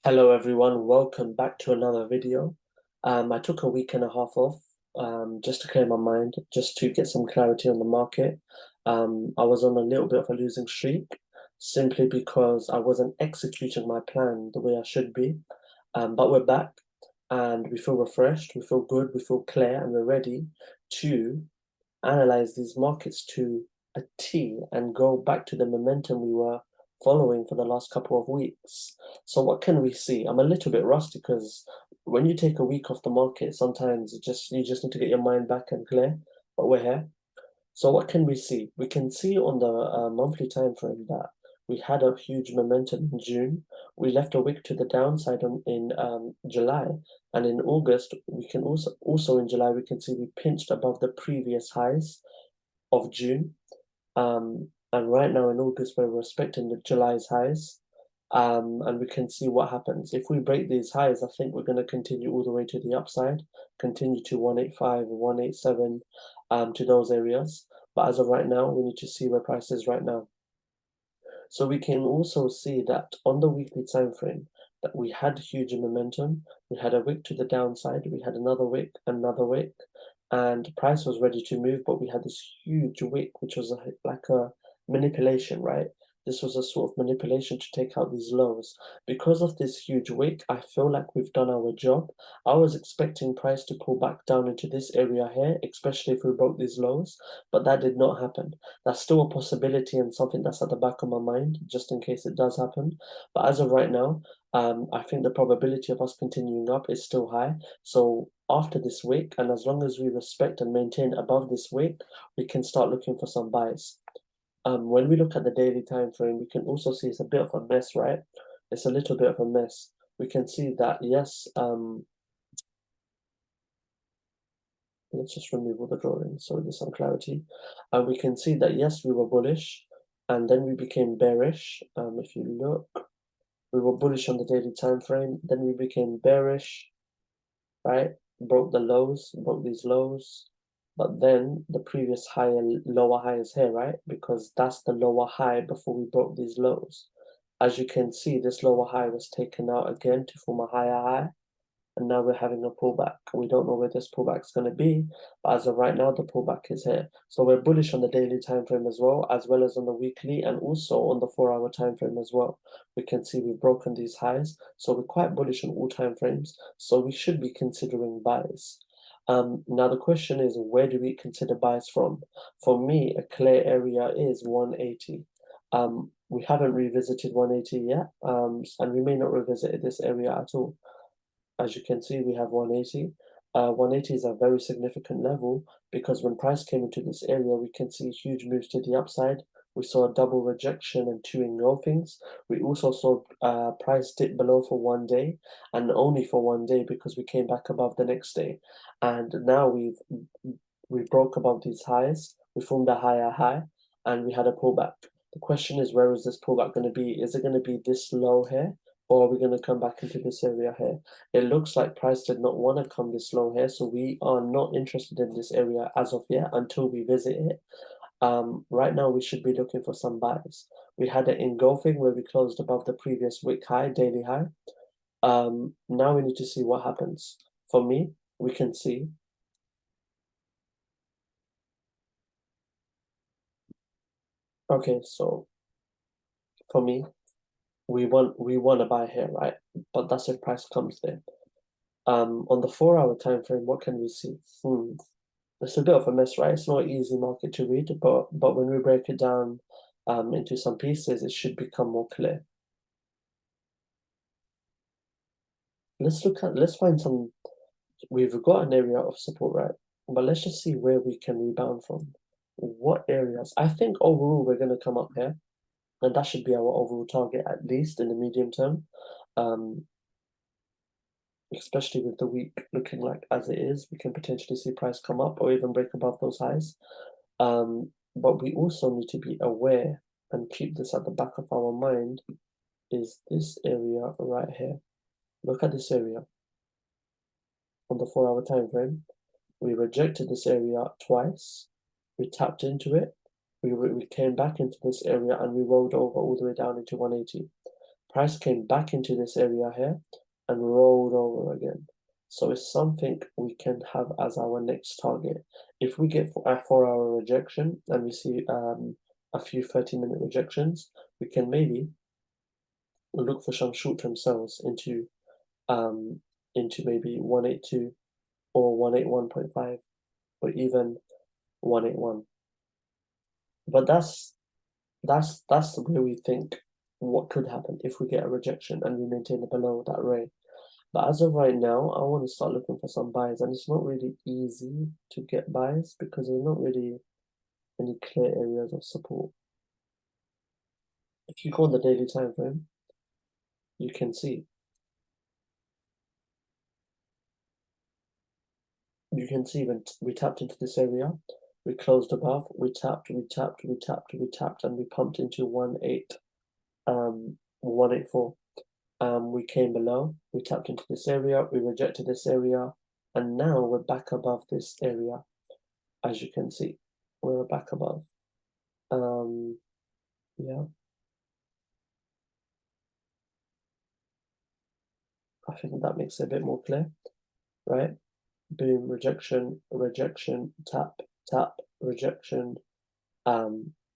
Hello everyone, welcome back to another video. I took a week and a half off just to clear my mind, just to get some clarity on the market. I was on a little bit of a losing streak simply because I wasn't executing my plan the way I should be. But we're back and we feel refreshed, we feel good, we feel clear, and we're ready to analyze these markets to a T and go back to the momentum we were following for the last couple of weeks. So what can we see? I'm a little bit rusty because when you take a week off the market, sometimes you just need to get your mind back and clear, but we're here. So what can we see? We can see on the monthly time frame that we had a huge momentum in June. We left a wick to the downside in July, and in August we can also in July we can see we pinched above the previous highs of June. And right now in August we're respecting the July's highs. And we can see what happens. If we break these highs, I think we're going to continue all the way to the upside, continue to 185, 187, to those areas. But as of right now, we need to see where price is right now. So we can also see that on the weekly time frame that we had huge momentum. We had a wick to the downside, we had another wick, and price was ready to move, but we had this huge wick, which was like a manipulation, right? This was a sort of manipulation to take out these lows. Because of this huge wick, I feel like we've done our job. I was expecting price to pull back down into this area here, especially if we broke these lows, but that did not happen. That's still a possibility and something that's at the back of my mind, just in case it does happen. But as of right now, I think the probability of us continuing up is still high. So after this wick, and as long as we respect and maintain above this wick, we can start looking for some buys. When we look at the daily time frame, we can also see it's a bit of a mess, right? It's a little bit of a mess. We can see that, yes, let's just remove all the drawings so there's some clarity. And we can see that, yes, we were bullish, and then we became bearish. If you look, we were bullish on the daily time frame, then we became bearish, right? Broke the lows, broke these lows. But then the previous high and lower high is here, right? Because that's the lower high before we broke these lows. As you can see, this lower high was taken out again to form a higher high. And now we're having a pullback. We don't know where this pullback is going to be, but as of right now, the pullback is here. So we're bullish on the daily time frame as well as on the weekly, and also on the 4-hour time frame as well. We can see we've broken these highs, so we're quite bullish on all time frames. So we should be considering buys. Now the question is, where do we consider buys from? For me, a clear area is 180. We haven't revisited 180 yet, and we may not revisit this area at all. As you can see, we have 180. 180 is a very significant level because when price came into this area, we can see huge moves to the upside. We saw a double rejection and two engulfings. We also saw price dip below for 1 day, and only for 1 day because we came back above the next day. And now we broke above these highs. We formed a higher high, and we had a pullback. The question is, where is this pullback going to be? Is it going to be this low here, or are we going to come back into this area here? It looks like price did not want to come this low here, so we are not interested in this area as of yet until we visit it. Right now we should be looking for some buys. We had an engulfing where we closed above the previous wick high, daily high. Now we need to see what happens. For me, we can see okay, so for me, we want to buy here, right? But that's if price comes there. On the 4-hour time frame, what can we see? It's a bit of a mess, right? It's not an easy market to read, but when we break it down into some pieces, it should become more clear. Let's find some. We've got an area of support, right? But let's just see where we can rebound from. What areas? I think overall we're going to come up here, and that should be our overall target, at least in the medium term. Especially with the week looking like as it is, we can potentially see price come up or even break above those highs. But we also need to be aware and keep this at the back of our mind, is this area right here. Look at this area on the 4-hour time frame. We rejected this area twice. We tapped into it. We came back into this area and we rolled over all the way down into 180. Price came back into this area here and rolled over again. So it's something we can have as our next target. If we get a 4-hour rejection and we see a few 30-minute rejections, we can maybe look for some short-term sells into maybe 182 or 181.5 or even 181. But that's the way we think what could happen if we get a rejection and we maintain it below that range. But as of right now, I want to start looking for some buys, and it's not really easy to get buys because there's not really any clear areas of support. If you go on the daily time frame, you can see. You can see when we tapped into this area, we closed above, we tapped, and we pumped into 184. We came below, we tapped into this area, we rejected this area, and now we're back above this area. As you can see, we're back above. Yeah, I think that makes it a bit more clear, right? Boom, rejection, rejection, tap, tap, rejection.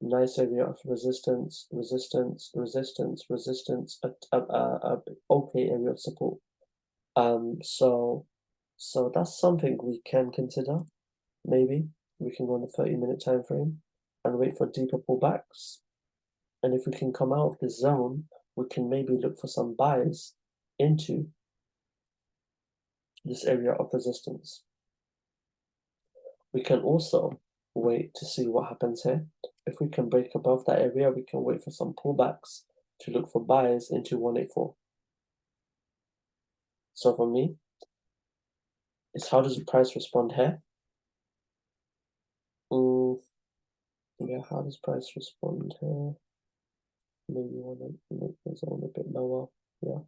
Nice area of resistance, resistance, resistance, resistance. A okay area of support. So that's something we can consider. Maybe we can go on the 30-minute time frame and wait for deeper pullbacks. And if we can come out of this zone, we can maybe look for some buys into this area of resistance. We can also wait to see what happens here. If we can break above that area, we can wait for some pullbacks to look for buys into 184. So for me, it's how does the price respond here? Yeah, how does price respond here? Maybe you want to make the zone a bit lower. Yeah.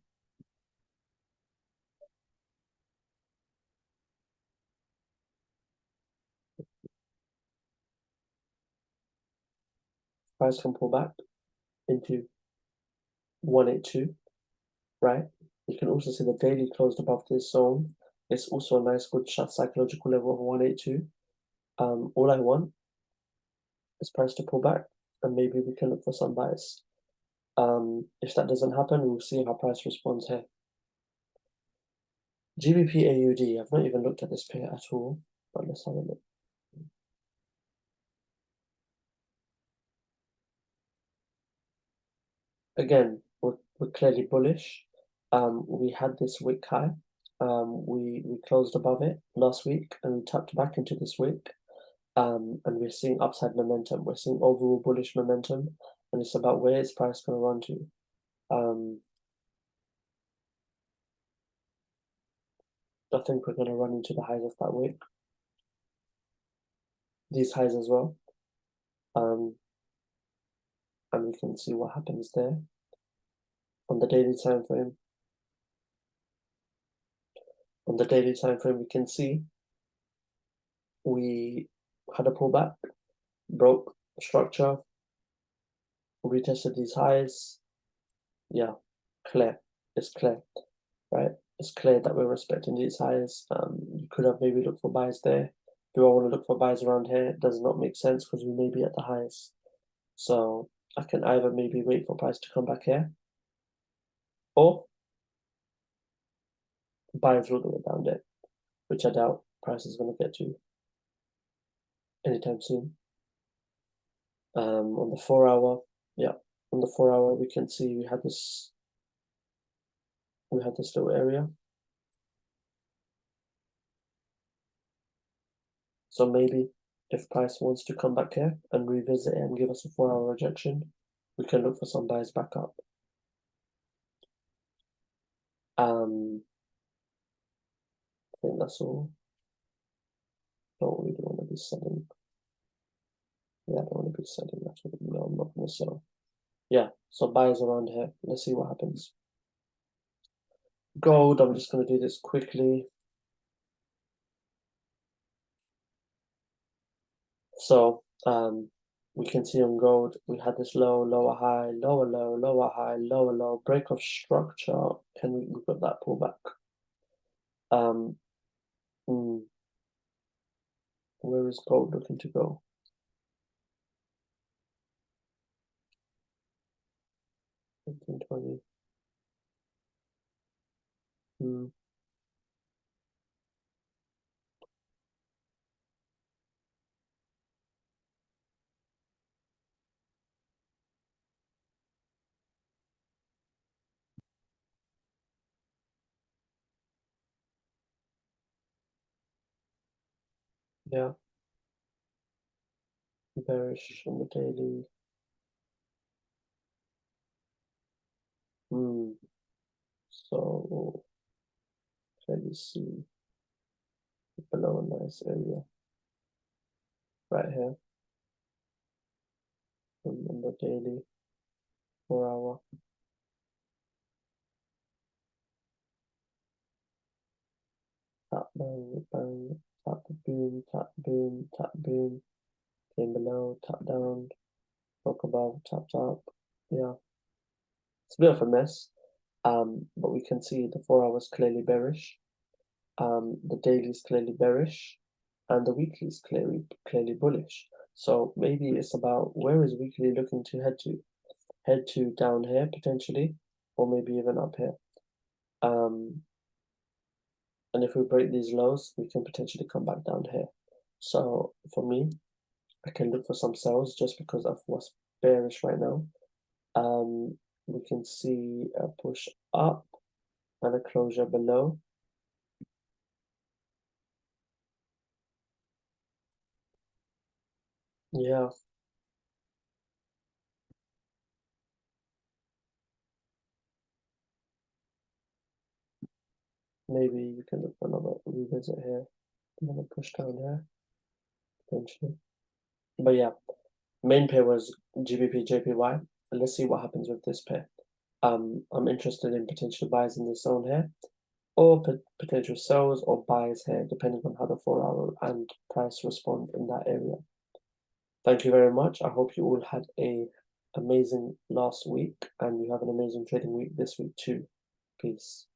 Price can pull back into 182, right? You can also see the daily closed above this zone. It's also a nice good psychological level of 182. All I want is price to pull back and maybe we can look for some buys. If that doesn't happen, we'll see how price responds here. GBPAUD, I've not even looked at this pair at all, but let's have a look. Again, we're clearly bullish. We had this wick high. We closed above it last week and we tapped back into this wick. And we're seeing upside momentum. We're seeing overall bullish momentum, and it's about where is price going to run to. I think we're going to run into the highs of that wick. These highs as well. And we can see what happens there on the daily time frame. On the daily time frame, we can see we had a pullback, broke structure, retested these highs. Yeah, clear. It's clear, right? It's clear that we're respecting these highs. You could have maybe looked for buys there. Do I want to look for buys around here? It does not make sense because we may be at the highs. So I can either maybe wait for price to come back here or buys all the way down there, which I doubt price is going to get to anytime soon. On the 4-hour, yeah, on the 4-hour, we can see we had this little area. So maybe if price wants to come back here and revisit it and give us a 4-hour rejection, we can look for some buys back up. I think that's all. Don't really want to be selling. Yeah, I don't want to be selling. That's what no, I'm not going to sell. Yeah, so buys around here. Let's see what happens. Gold, I'm just going to do this quickly. So, We can see on gold, we had this low, lower high, lower low, lower high, lower low, break of structure. Can we got that pullback? Um, mm, where is gold looking to go? 1920. Mm, yeah, bearish on the daily. Mm, so let me see below a nice area right here on the daily 4 hour. Tap bang bang, tap boom, tap boom, tap boom. Came below, tap down, broke above, tapped up. Yeah, it's a bit of a mess. But we can see the 4 hours clearly bearish. The daily is clearly bearish, and the weekly is clearly bullish. So maybe it's about where is weekly looking to head to? Head to down here potentially, or maybe even up here. And if we break these lows, we can potentially come back down here. So for me, I can look for some sells just because of what's bearish right now. We can see a push up and a closure below. Yeah, maybe you can look for another revisit here. Another push down here, potentially. But yeah, main pair was GBPJPY. Let's see what happens with this pair. I'm interested in potential buys in this zone here, or potential sells or buys here, depending on how the 4 hour and price respond in that area. Thank you very much. I hope you all had a amazing last week and you have an amazing trading week this week too. Peace.